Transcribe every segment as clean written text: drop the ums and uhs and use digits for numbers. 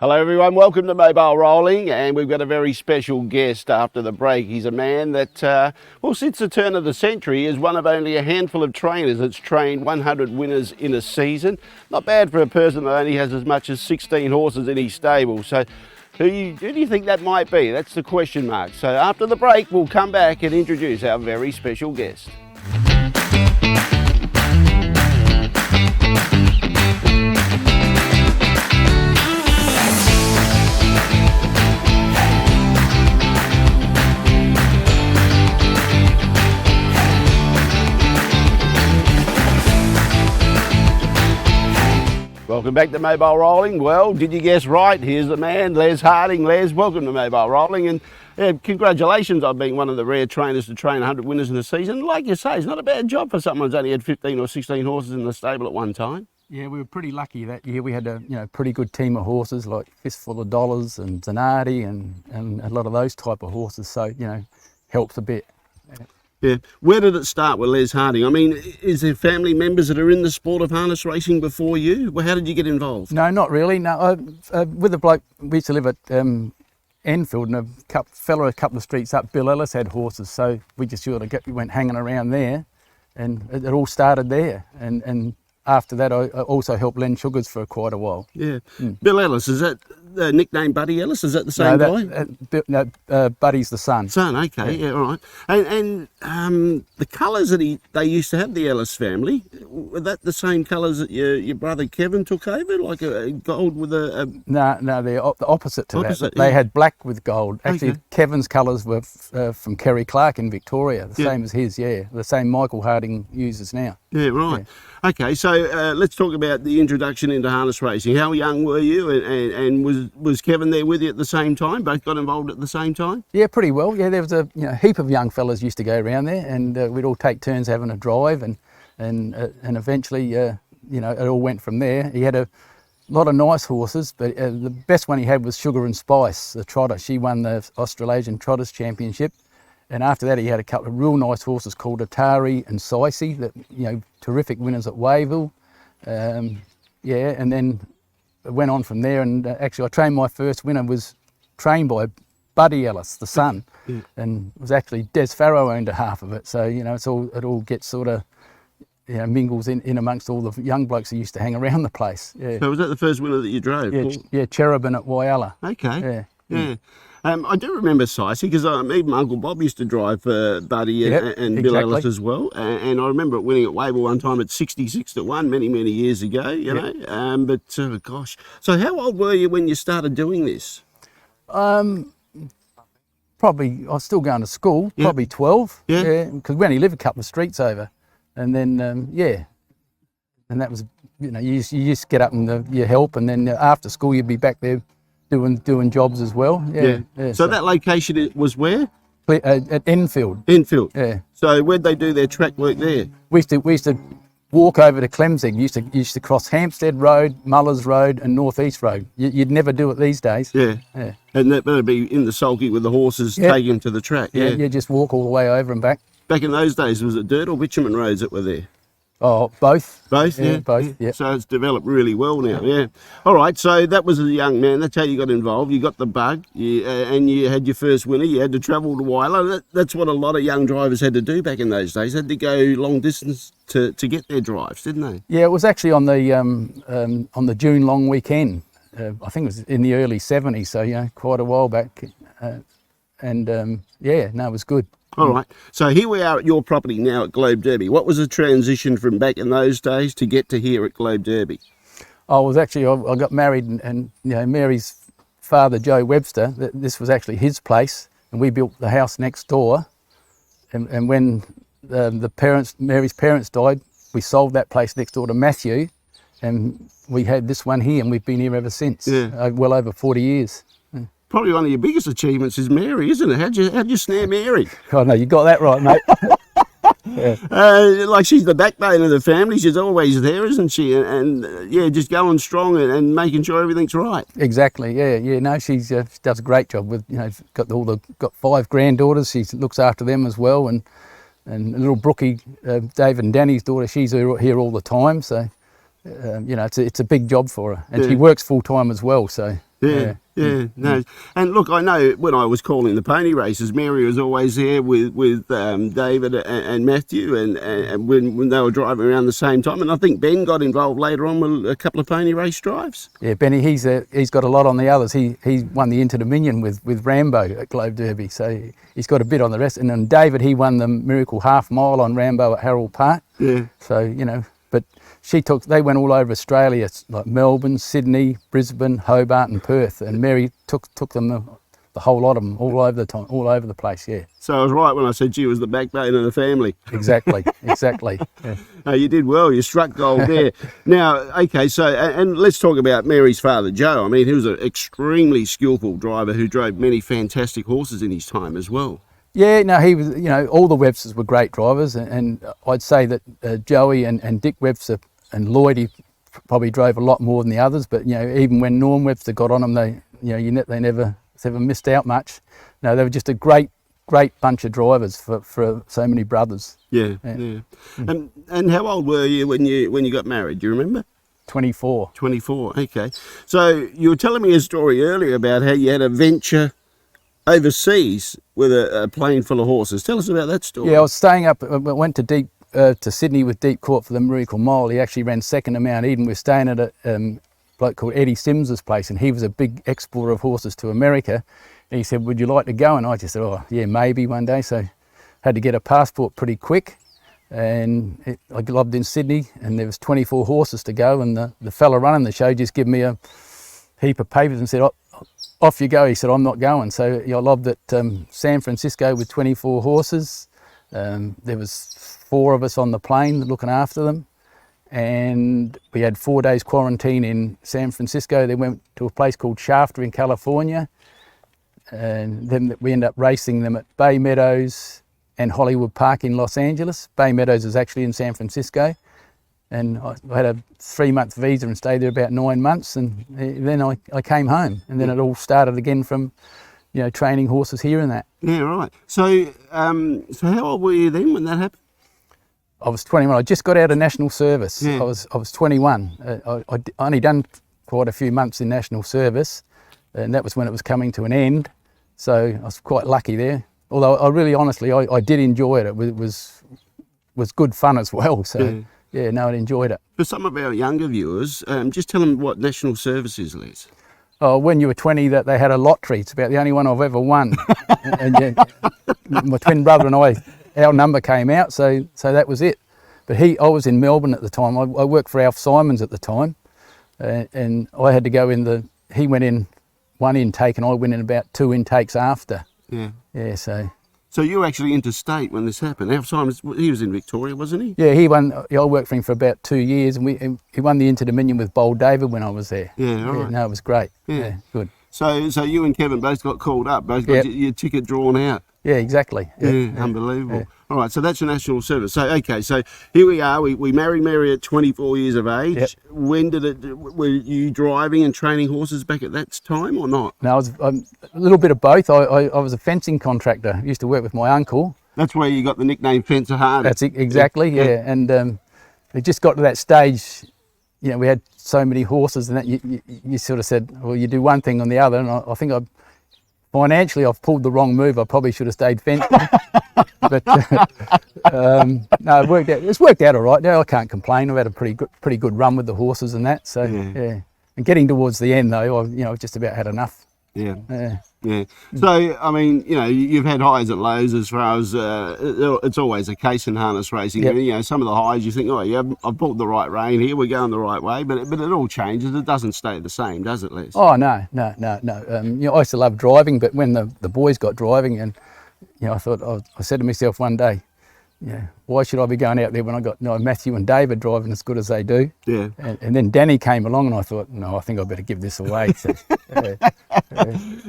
Hello everyone, welcome to Mobile Rolling, and we've got a very special guest after the break. He's a man that, well, since the turn of the century is one of only a handful of trainers that's trained 100 winners in a season. Not bad for a person that only has as much as 16 horses in his stable. So who do you think that might be? That's the question mark. So after the break, we'll come back and introduce our very special guest. Welcome back to Mobile Rolling. Well, did you guess right? Here's the man, Les Harding. Les, welcome to Mobile Rolling, and congratulations on being one of the rare trainers to train 100 winners in a season. Like you say, it's not a bad job for someone who's only had 15 or 16 horses in the stable at one time. Yeah, we were pretty lucky that year. We had a pretty good team of horses like Fistful of Dollars and Zanardi and a lot of those type of horses. So helps a bit. Yeah. Where did it start with Les Harding? I mean, is there family members that are in the sport of harness racing before you? Well, how did you get involved? No, not really. No, with a bloke, we used to live at Enfield, and a fella a couple of streets up, Bill Ellis, had horses. So we just went hanging around there, and it all started there. And after that, I also helped Len Sugars for quite a while. Yeah. Bill Ellis, is that the nickname Buddy Ellis? Is that the same guy? Buddy's the son. Son, okay, yeah, all right. And the colours that they used to have, the Ellis family, were that the same colours that your brother Kevin took over, like a gold with a... No, they're the opposite to that. Yeah. They had black with gold. Actually, Okay. Kevin's colours were from Kerry Clark in Victoria, the same as his, the same Michael Harding uses now. Yeah, right. Yeah. Okay, so let's talk about the introduction into harness racing. How young were you, and was Kevin there with you at the same time? Both got involved at the same time? Yeah, pretty well. Yeah, there was a heap of young fellas used to go around there, and we'd all take turns having a drive, and eventually, it all went from there. He had a lot of nice horses, but the best one he had was Sugar and Spice, the trotter. She won the Australasian Trotters Championship. And after that, he had a couple of real nice horses called Atari and Sicey, that terrific winners at Wayville. And then it went on from there. And actually, I trained my first winner was trained by Buddy Ellis, the son, and it was actually Des Farrow owned a half of it. So it all gets sort of mingles in amongst all the young blokes who used to hang around the place. Yeah. So was that the first winner that you drove? Yeah, Cherubin at Wyalla. Okay. Yeah. I do remember Sicey because even Uncle Bob used to drive Buddy and Bill Ellis as well. And I remember it winning at Wayville one time at 66-1 many years ago, you know. But gosh, so how old were you when you started doing this? Probably, I was still going to school, probably 12. Yeah. Because we only lived a couple of streets over. And then, and that was, you just get up and you help, and then after school you'd be back there doing jobs as well. Yeah. So that location was where? At Enfield. Enfield. Yeah. So where'd they do their track work there? We used to walk over to Clemsig. Used to cross Hampstead Road, Mullers Road, and North East Road. You'd never do it these days. Yeah. And that'd be in the sulky with the horses taking them to the track. Yeah. You just walk all the way over and back. Back in those days, was it dirt or bitumen roads that were there? Oh, both. Both, yeah. Both, yeah. So it's developed really well now, yeah. All right, so that was as a young man. That's how you got involved. You got the bug, and you had your first winner. You had to travel to Wyalla. That's what a lot of young drivers had to do back in those days. They had to go long distance to get their drives, didn't they? Yeah, it was actually on the June long weekend. I think it was in the early 70s, so quite a while back. It was good. All right, so here we are at your property now at Globe Derby. What was the transition from back in those days to get to here at Globe Derby? I got married, and Mary's father, Joe Webster, this was actually his place, and we built the house next door. And when Mary's parents died, we sold that place next door to Matthew, and we had this one here, and we've been here ever since. Well over 40 years. Probably one of your biggest achievements is Mary, isn't it? How'd you snare Mary? Oh no, you got that right, mate. Like she's the backbone of the family. She's always there, isn't she? And just going strong and making sure everything's right. Exactly. Yeah. No, she does a great job with got 5 granddaughters. She looks after them as well, and little Brookie, David and Danny's daughter. She's here all the time. So it's a big job for her, and she works full time as well. So. No. And look, I know when I was calling the pony races, Mary was always there with David and Matthew, and when they were driving around the same time. And I think Ben got involved later on with a couple of pony race drives. Yeah, Benny, he's got a lot on the others. He won the Inter-Dominion with Rambo at Globe Derby, so he's got a bit on the rest. And then David, he won the Miracle Half Mile on Rambo at Harold Park. Yeah. So, you know, but they went all over Australia, like Melbourne, Sydney, Brisbane, Hobart and Perth, and Mary took them the whole lot of them all over the place. Yeah. So I was right when I said she was the backbone of the family. Exactly. Yeah. No, you did well. You struck gold there. Now, okay, so and let's talk about Mary's father, Joe. I mean, he was an extremely skillful driver who drove many fantastic horses in his time as well. Yeah, no, he was, you know, all the Websters were great drivers, and I'd say that Joey and Dick Webster and Lloyd, he probably drove a lot more than the others, but, you know, even when Norm Webster got on them, they never missed out much. No, they were just a great bunch of drivers for so many brothers. Yeah. And how old were you when you got married? Do you remember? 24. 24, okay. So you were telling me a story earlier about how you had a venture overseas with a plane full of horses. Tell us about that story. Yeah, I was staying up. I went to Sydney with Deep Court for the Miracle Mile. He actually ran second to Mount Eden. We were staying at a bloke called Eddie Sims's place, and he was a big exporter of horses to America. And he said, "Would you like to go?" And I just said, "Oh, yeah, maybe one day." So had to get a passport pretty quick, and I lobbed in Sydney, and there was 24 horses to go, and the fella running the show just gave me a heap of papers and said, "Oh, off you go." He said, "I'm not going." So I lobbed at San Francisco with 24 horses. There was 4 of us on the plane looking after them, and we had 4 days quarantine in San Francisco. They went to a place called Shafter in California, and then we ended up racing them at Bay Meadows and Hollywood Park in Los Angeles. Bay Meadows is actually in San Francisco, and I had a 3-month visa and stayed there about 9 months, and then I came home, and then it all started again from, you know, training horses here and that. Yeah, right. So how old were you then when that happened? I was 21. I just got out of national service. Yeah. I was 21. I only done quite a few months in national service, and that was when it was coming to an end. So I was quite lucky there. Although I really, honestly, I did enjoy it. It was good fun as well. So yeah, no, I enjoyed it. For some of our younger viewers, just tell them what national service is, Les. Oh, when you were 20, that they had a lottery. It's about the only one I've ever won. And yeah, my twin brother and I, our number came out, so that was it. But I was in Melbourne at the time. I worked for Alf Simons at the time, and I had to go in he went in one intake and I went in about 2 intakes after. Yeah. Yeah, So you were actually interstate when this happened. Alf Simons, he was in Victoria, wasn't he? Yeah, he won. I worked for him for about 2 years, and he won the Inter-Dominion with Bold David when I was there. Yeah, all right. No, it was great. Yeah, good. So you and Kevin both got called up, both got your ticket drawn out. Yeah, exactly. Yeah, unbelievable. Yeah. All right, so that's your national service. So, okay, so here we are. We married Mary at 24 years of age. Yep. When were you driving and training horses back at that time or not? No, I was a little bit of both. I was a fencing contractor. I used to work with my uncle. That's where you got the nickname Fencer Hardy. That's it, exactly, yeah. And it just got to that stage, you know, we had so many horses, and that you sort of said, well, you do one thing on the other, and I think financially, I've pulled the wrong move. I probably should have stayed fencing. But no, it worked out. It's worked out all right. Now I can't complain. I've had a pretty good run with the horses and that. So yeah. And getting towards the end though, I've just about had enough. Yeah. So I mean, you know, you've had highs and lows as far as it's always a case in harness racing. Yep. You know, some of the highs you think, oh yeah, I've pulled the right rein here. We're going the right way, but it all changes. It doesn't stay the same, does it, Les? Oh no. You know, I used to love driving, but when the boys got driving, and you know, I said to myself one day, yeah, why should I be going out there when I got Matthew and David driving as good as they do? Yeah. And then Danny came along, and I thought, no, I think I better give this away. So, yeah,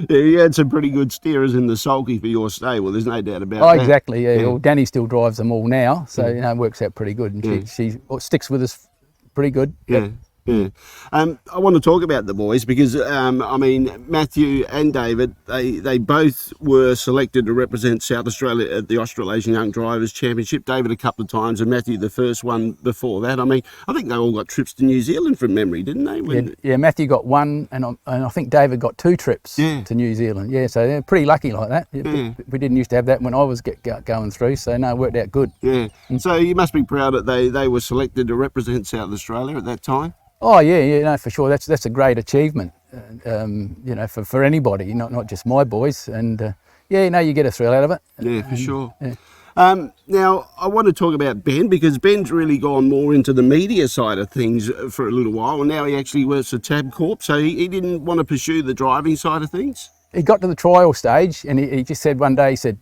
you had some pretty good steerers in the sulky for your stable. There's no doubt about that. Oh, exactly. Yeah. Well, Danny still drives them all now, so you know, it works out pretty good, and she sticks with us pretty good. Yeah. Yeah. I want to talk about the boys because, I mean, Matthew and David, they both were selected to represent South Australia at the Australasian Young Drivers Championship. David a couple of times and Matthew the first one before that. I mean, I think they all got trips to New Zealand from memory, didn't they? Yeah, Matthew got one and I think David got 2 trips to New Zealand. Yeah, so they're pretty lucky like that. Yeah. We didn't used to have that when I was going through, so no, it worked out good. Yeah. So you must be proud that they were selected to represent South Australia at that time. Oh yeah, no, for sure. That's a great achievement, you know, for anybody, not just my boys. And yeah, no, you get a thrill out of it. Yeah, for sure. Yeah. Now, I want to talk about Ben because Ben's really gone more into the media side of things for a little while, and now he actually works at Tabcorp, so he didn't want to pursue the driving side of things. He got to the trial stage, and he just said one day, he said,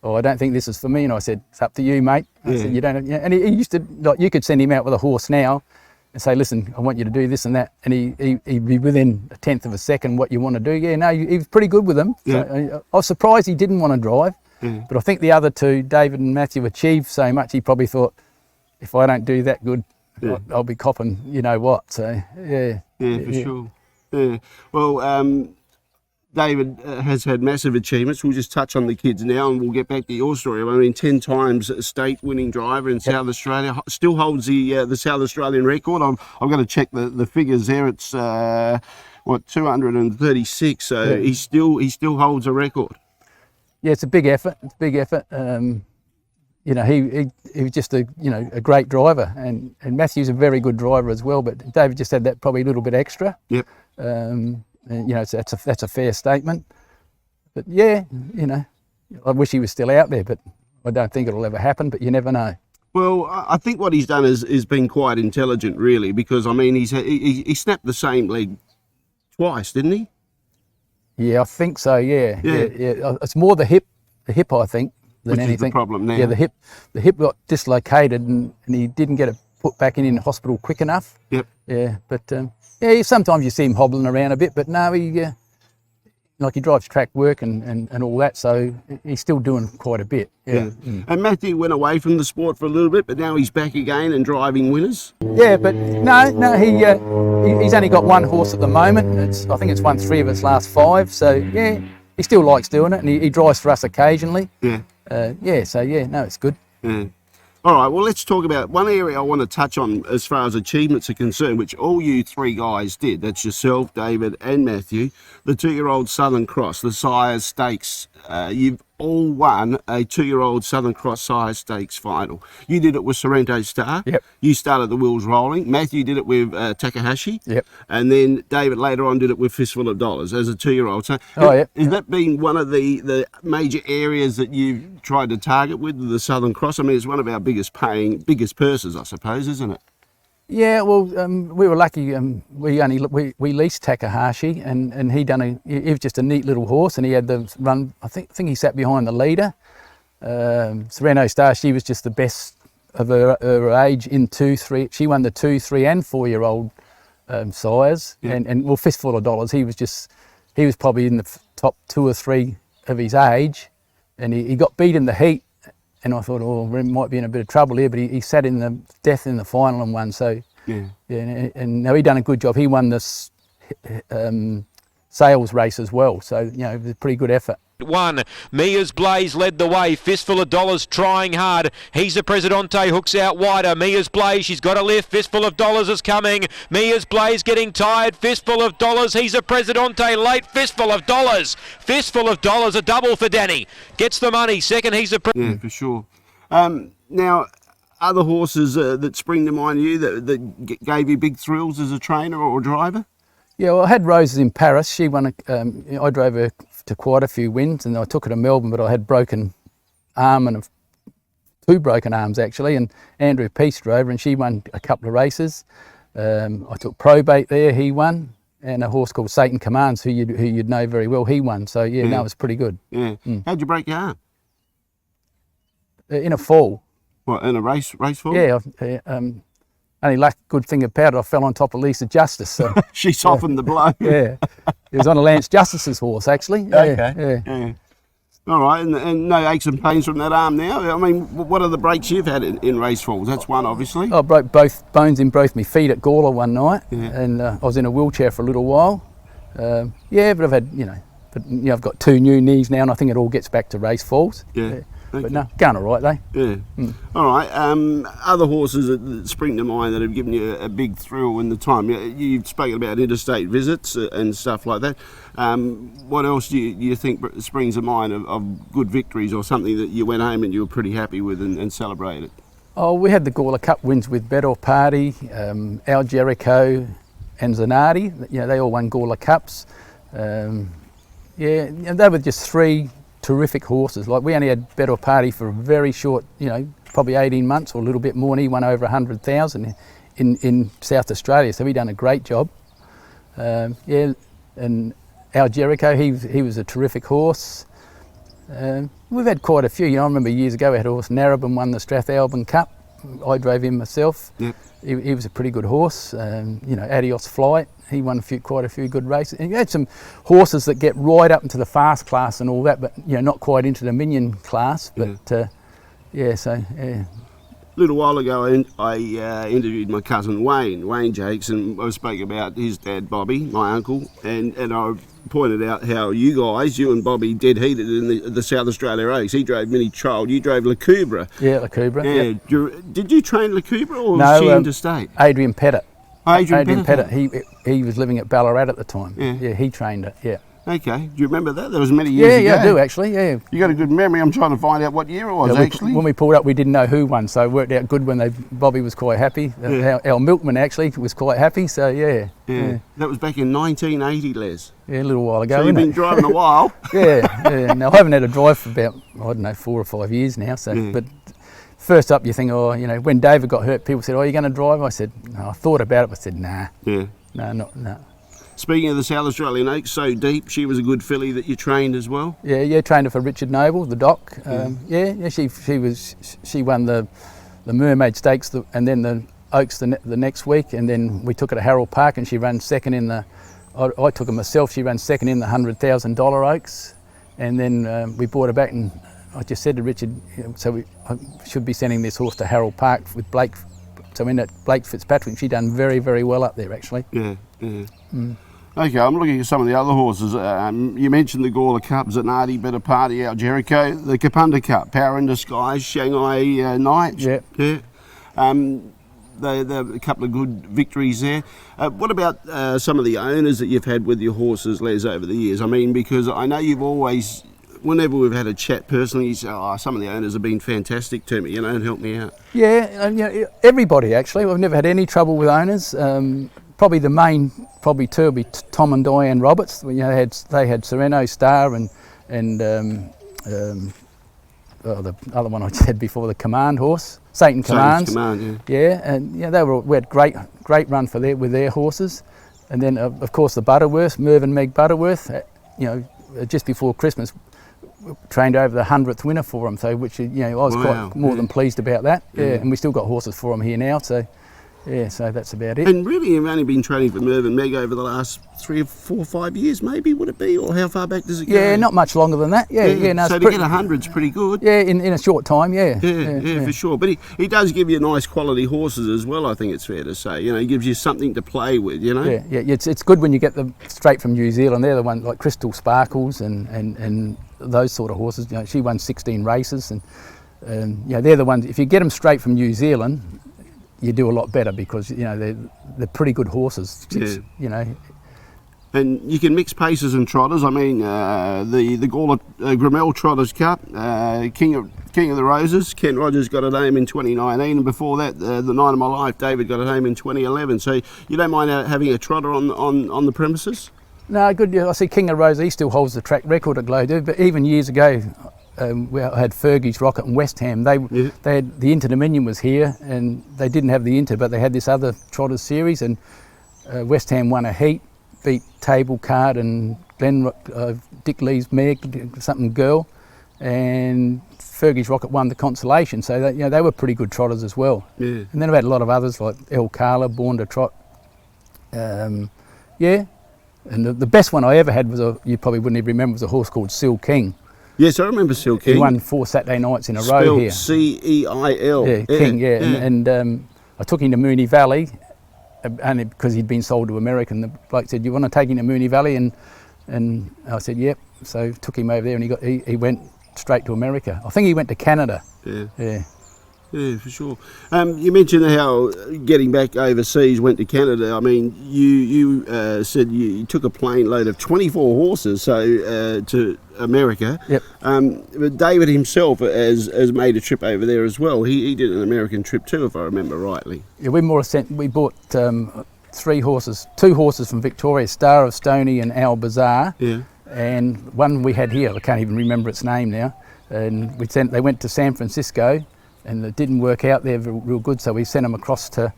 "Oh, I don't think this is for me." And I said, "It's up to you, mate." I said, "You don't." And he used to, like, you could send him out with a horse now and say, "Listen, I want you to do this and that," and he'd be within a tenth of a second what you want to do. Yeah, no, he was pretty good with them. Yeah. So I was surprised he didn't want to drive, but I think the other two, David and Matthew, achieved so much. He probably thought, if I don't do that good, I'll be copping, you know what. So yeah, for sure. Yeah. Well, David has had massive achievements. We'll just touch on the kids now and we'll get back to your story. I mean, 10 times state winning driver in South Australia, still holds the South Australian record. I'm going to check the figures there. It's 236. So he still holds a record. Yeah, it's a big effort. It's a big effort. You know, he was just a great driver, and Matthew's a very good driver as well. But David just had that probably a little bit extra. Yep. And, you know, so that's a fair statement. But yeah, you know, I wish he was still out there, but I don't think it'll ever happen. But you never know. Well, I think what he's done is been quite intelligent, really, because I mean he snapped the same leg twice, didn't he? Yeah, I think so. Yeah. It's more the hip, I think, than anything. Which is the problem now. Yeah, the hip got dislocated, and he didn't get it put back in hospital quick enough. Yep. Yeah, but yeah, sometimes you see him hobbling around a bit, but no, he drives track work and all that, so he's still doing quite a bit. Yeah. And Matthew went away from the sport for a little bit, but now he's back again and driving winners. Yeah, but no, he's only got one horse at the moment. I think it's won 3 of its last 5. So yeah, he still likes doing it, and he drives for us occasionally. Yeah. So yeah, no, it's good. Yeah. All right, well, let's talk about one area I want to touch on as far as achievements are concerned, which all you 3 guys did. That's yourself, David and Matthew. The 2-year-old Southern Cross, the Sires Stakes. You've all won a 2-year-old Southern Cross Sires Stakes final. You did it with Sorrento Star. Yep. You started the wheels rolling. Matthew did it with Takahashi. Yep. And then David later on did it with Fistful of Dollars as a 2-year-old. So yep. Has that been one of the major areas that you've tried to target with the Southern Cross? I mean, it's one of our biggest purses, I suppose, isn't it? Yeah, well, we were lucky. We leased Takahashi, and he was just a neat little horse, and he had the run. I think he sat behind the leader. Sorrento Star, she was just the best of her age in 2, 3. She won the 2, 3, and 4-year-old sires, and well, Fistful of Dollars. He was probably in the top 2 or 3 of his age, and he got beat in the heat. And I thought, we might be in a bit of trouble here, but he sat in the death in the final and won. So yeah, and now he done a good job. He won this sales race as well. So you know, it was a pretty good effort. 1. Mia's Blaze led the way. Fistful of Dollars trying hard. He's a Presidente, hooks out wider. Mia's Blaze, she's got a lift. Fistful of Dollars is coming. Mia's Blaze getting tired. Fistful of Dollars, he's a Presidente late. Fistful of Dollars. Fistful of Dollars, a double for Danny. Gets the money. Second, he's a... Yeah, for sure. Now, other horses that spring to mind you that gave you big thrills as a trainer or driver? Yeah, well, I had Roses in Paris. She won. I drove her to quite a few wins, and I took her to Melbourne, but I had broken arm and 2 broken arms actually. And Andrew Peace drove her, and she won a couple of races. I took Probate there. He won, and a horse called Satan Commands, who you'd know very well. He won. So yeah, no, it was pretty good. Yeah. How'd you break your arm? In a fall. What, in a race fall? Yeah. Only good thing about it, I fell on top of Lisa Justice. So she softened the blow. Yeah, it was on a Lance Justice's horse actually. Okay. Yeah. All right, and no aches and pains from that arm now? I mean, what are the breaks you've had in race falls? That's one, obviously. I broke both bones in both my feet at Gawler one night, Yeah. and I was in a wheelchair for a little while. Yeah, but I've had, I've got 2 new knees now, and I think it all gets back to race falls. Yeah. Okay. But no, going all right, though. Yeah. All right. Other horses that spring to mind that have given you a big thrill in the time. You've spoken about interstate visits and stuff like that. What else do you think springs to mind of good victories or something that you went home and you were pretty happy with and celebrated? Oh, we had the Gawler Cup wins with Better Party, Al Jericho, and Zanardi. They all won Gawler Cups. And they were just 3 terrific horses. Like, we only had Better Party for a very short, probably 18 months or a little bit more, and he won over 100,000 in South Australia, so he done a great job. And Al Jericho, he was a terrific horse. We've had quite a few. I remember years ago we had a horse, Narrabeen, won the Strathalbyn Cup. I drove him myself. Yep. He was a pretty good horse. Adios Flight, he won quite a few good races. And you had some horses that get right up into the fast class and all that, but not quite into the minion class. But A little while ago, I interviewed my cousin Wayne Jaques, and I spoke about his dad Bobby, my uncle, and I pointed out how you and Bobby dead heated in the South Australia race. He drove Mini Child, you drove Lacubra. Yeah, Lacubra. Yeah. Did you train Lacubra or no, was she interstate? Adrian Pettit. Adrian Pettit. He was living at Ballarat at the time. Yeah, he trained it. Yeah. Okay. Do you remember that? That was many years ago. Yeah, I do actually. Yeah. You got a good memory. I'm trying to find out what year it was actually. When we pulled up, we didn't know who won, so it worked out good when Bobby was quite happy. Our milkman actually was quite happy. So yeah. That was back in 1980, Les. Yeah, a little while ago. So you've been driving a while. Yeah. Now I haven't had a drive for about 4 or 5 years now. So, but first up, you think, when David got hurt, people said, "Oh, you're going to drive?" I said, "No." I thought about it, but I said, "Nah." Yeah. No. Speaking of the South Australian Oaks, So Deep, she was a good filly that you trained as well. Yeah, trained her for Richard Noble, the doc. She won the Mermaid Stakes and then the Oaks the next week, and then we took her to Harold Park and she ran second in the. I took her myself. She ran second in the $100,000 Oaks, and then we brought her back, and I just said to Richard, I should be sending this horse to Harold Park with Blake. So in that Blake Fitzpatrick, she done very, very well up there actually. Yeah. Okay, I'm looking at some of the other horses. You mentioned the Gawler Cup, Zanardi, Better Party, Al Jericho, the Kapunda Cup, Power in Disguise, Shanghai Knight. Yeah. A couple of good victories there. What about some of the owners that you've had with your horses, Les, over the years? I mean, because I know you've always, whenever we've had a chat personally, you say, some of the owners have been fantastic to me, and helped me out. Yeah, everybody actually. I've never had any trouble with owners. Probably the main, two would be Tom and Diane Roberts. They had Sereno Star and the other one I said before, the Command horse, Satan Commands. Command, we had great run with their horses, and then of course the Butterworth, Merv and Meg Butterworth. Just before Christmas, trained over the 100th winner for them. So which I was quite more than pleased about that. Yeah, and we still got horses for them here now. So. Yeah, so that's about it. And really, you've only been training for Merv and Meg over the last 3 or 4 or 5 years, maybe, would it be? Or how far back does it go? Yeah, not much longer than that. No, so to get 100's pretty good. Yeah, in a short time, yeah, for sure. But he does give you nice quality horses as well, I think it's fair to say. He gives you something to play with, Yeah, it's good when you get them straight from New Zealand. They're the ones like Crystal Sparkles and those sort of horses. She won 16 races, and they're the ones, if you get them straight from New Zealand, you do a lot better because they're pretty good horses. And you can mix paces and trotters. I mean, the Gawler Grimmel Trotters Cup, King of the Roses. Ken Rogers got it home in 2019, and before that, the Night of My Life, David got it home in 2011. So you don't mind having a trotter on the premises? No, good. I see King of the Roses. He still holds the track record at Glowdo, but even years ago. We had Fergie's Rocket and West Ham. They had the Inter Dominion was here, and they didn't have the Inter, but they had this other Trotters series, and West Ham won a heat, beat Table Card and Dick Lee's mare, something girl, and Fergie's Rocket won the consolation. So they were pretty good trotters as well. Yeah. And then I've had a lot of others like El Carla, Born to Trot. And the best one I ever had was you probably wouldn't even remember, was a horse called Seal King. Yes, I remember Seal King. He won 4 Saturday nights in a row Spelled here. Ceil. Yeah, King, yeah. And I took him to Moonee Valley, only because he'd been sold to America. And the bloke said, "You want to take him to Moonee Valley?" And I said, "Yep." So took him over there, and he went straight to America. I think he went to Canada. Yeah. Yeah. Yeah, for sure. You mentioned how getting back overseas went to Canada. I mean, you said you took a plane load of 24 horses to America. Yep. But David himself has made a trip over there as well. He did an American trip too, if I remember rightly. Yeah, we bought 2 horses from Victoria, Star of Stony and Owl Bazaar. Yeah. And one we had here, I can't even remember its name now. And they went to San Francisco, and it didn't work out there real good, so we sent them across to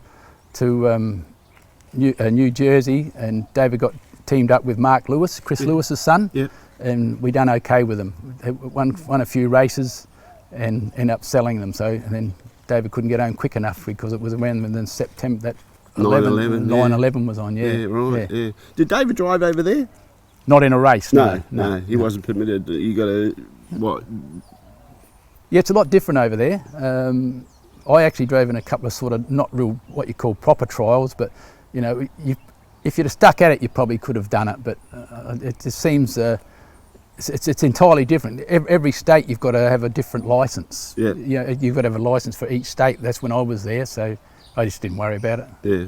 New Jersey, and David got teamed up with Mark Lewis, Chris Lewis's son, and we done okay with them. They won a few races and ended up selling them. So and then David couldn't get home quick enough because it was around in September that 9/11 was on. Yeah, right. Yeah. Did David drive over there? Not in a race. No, he wasn't permitted. You got to what? Yeah, it's a lot different over there. I actually drove in a couple of sort of not real what you call proper trials, but you know, if you'd have stuck at it, you probably could have done it. But it just seems it's entirely different. Every state you've got to have a different license. Yeah. You know, you've got to have a license for each state. That's when I was there, so I just didn't worry about it. Yeah.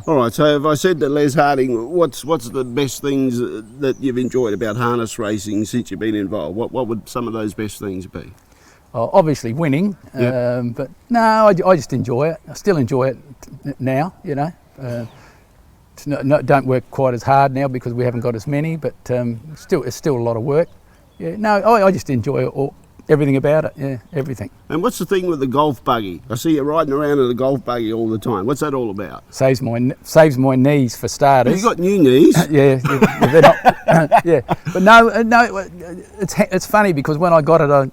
All right. So if I said to Les Harding, what's the best things that you've enjoyed about harness racing since you've been involved? What would some of those best things be? Obviously winning, but no, I just enjoy it. I still enjoy it now, you know. Don't work quite as hard now because we haven't got as many, but it's still a lot of work. Yeah, no, I just enjoy everything about it, yeah, everything. And what's the thing with the golf buggy? I see you riding around in a golf buggy all the time. What's that all about? Saves my knees for starters. You got new knees? Yeah, they're not, yeah. But no, it's funny because when I got it,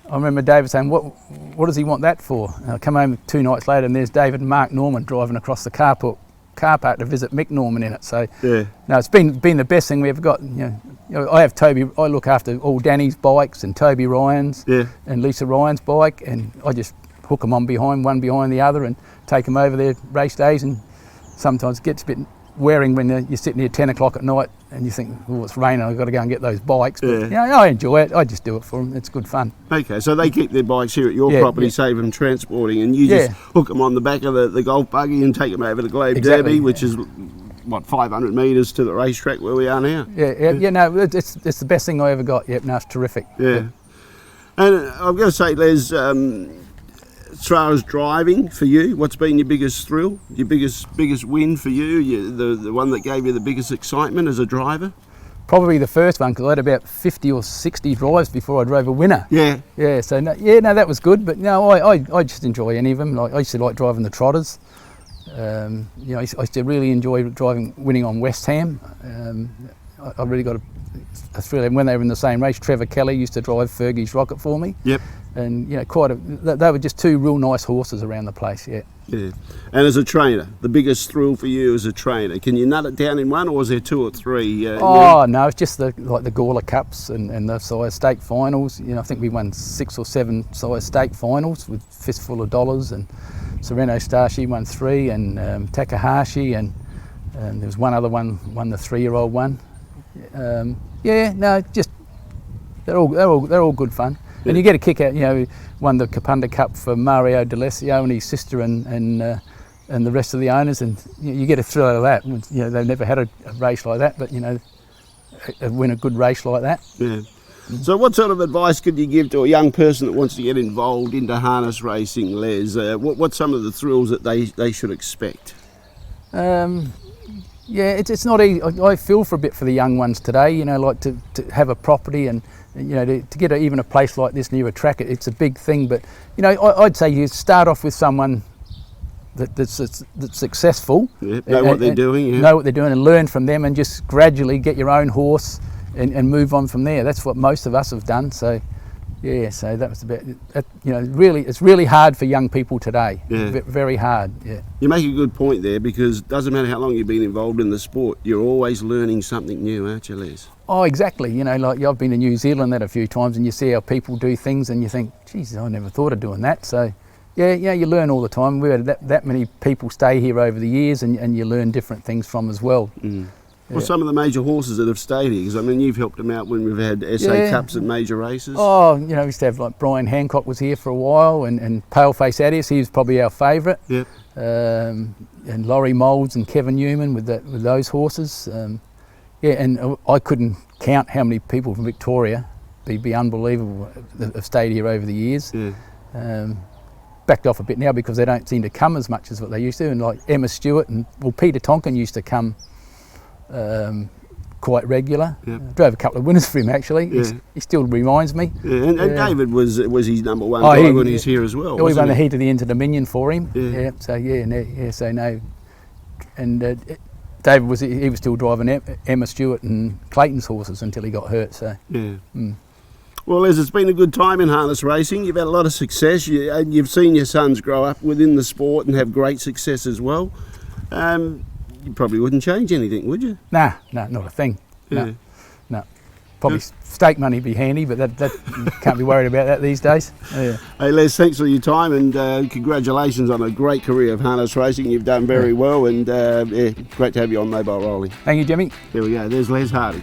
I remember David saying, what does he want that for? And I come home 2 nights later and there's David and Mark Norman driving across the car park to visit Mick Norman in it. So no, it's been the best thing we ever got. You know, I look after all Danny's bikes and Toby Ryan's and Lisa Ryan's bike, and I just hook them on one behind the other and take them over there race days, and sometimes it gets a bit wearing when you're sitting here 10 o'clock at night and you think, oh, it's raining, I've got to go and get those bikes. But you know, I enjoy it. I just do it for them. It's good fun. Okay, so they keep their bikes here at your property, save them transporting, and you just hook them on the back of the golf buggy and take them over to Globe Derby, which is, 500 metres to the racetrack where we are now. Yeah, no, it's the best thing I ever got. Yep, no, it's terrific. Yeah. And I'm going to say, Les, as far as driving for you, what's been your biggest thrill, your biggest win for you, the one that gave you the biggest excitement as a driver? Probably the first one, because I had about 50 or 60 drives before I drove a winner. Yeah. Yeah, so no, that was good, but no, I just enjoy any of them. Like, I used to like driving the trotters. You know, I used to really enjoy winning on West Ham. I really got a thrill. And when they were in the same race, Trevor Kelly used to drive Fergie's Rocket for me. Yep. And you know, they were just 2 real nice horses around the place. Yeah. Yeah. And as a trainer, the biggest thrill for you as a trainer, can you nut it down in one, or is there 2 or 3? No, it's just the Gawler Cups and the Sire Stake finals. You know, I think we won 6 or 7 Sire Stake finals with Fistful of Dollars, and Sereno Star, she won 3, and Takahashi, and there was one other one won the 3-year-old one. Just they're all good fun. And you get a kick out, you know, won the Kapunda Cup for Mario D'Alessio and his sister and the rest of the owners, and you get a thrill out of that. You know, they've never had a race like that, but you know, win a good race like that. Yeah. So what sort of advice could you give to a young person that wants to get involved into harness racing, Les? What's some of the thrills that they should expect? It's not easy. I feel for a bit for the young ones today, you know, like to have a property and you know, to get even a place like this near a track, it's a big thing. But you know, I'd say you start off with someone that's successful. Yep, know what they're doing. Know what they're doing and learn from them, and just gradually get your own horse and move on from there. That's what most of us have done. So Yeah, so that was about, you know, really, it's really hard for young people today. Yeah. Very hard, yeah. You make a good point there, because it doesn't matter how long you've been involved in the sport, you're always learning something new, aren't you, Les? Oh, exactly. You know, like I've been to New Zealand that a few times, and you see how people do things, and you think, geez, I never thought of doing that. So, yeah, you learn all the time. We've had that many people stay here over the years, and you learn different things from as well. Mm. Well, some of the major horses that have stayed here, because I mean, you've helped them out when we've had SA Cups and major races. Oh, you know, we used to have like Brian Hancock was here for a while, and Paleface Adius, he was probably our favourite. Yep. And Laurie Moulds and Kevin Newman with those horses. Yeah, and I couldn't count how many people from Victoria, be unbelievable, that have stayed here over the years. Yeah. Backed off a bit now because they don't seem to come as much as what they used to, and like Emma Stewart and Peter Tonkin used to come quite regular. Yep. Drove a couple of winners for him actually. Yeah. He still reminds me. Yeah, and David was his number one guy when he's here as well. We won the heat of the Inter-Dominion for him. Yeah. So no, and David he was still driving Emma Stewart and Clayton's horses until he got hurt. So yeah. Well, Les, it's been a good time in harness racing. You've had a lot of success, and you've seen your sons grow up within the sport and have great success as well. You probably wouldn't change anything, would you? Nah, not a thing. Yeah. No. Probably stake money would be handy, but that can't be worried about that these days. Yeah. Hey Les, thanks for your time, and congratulations on a great career of harness racing. You've done very well, and great to have you on Mobile Rolling. Thank you, Jimmy. There we go, there's Les Hardy.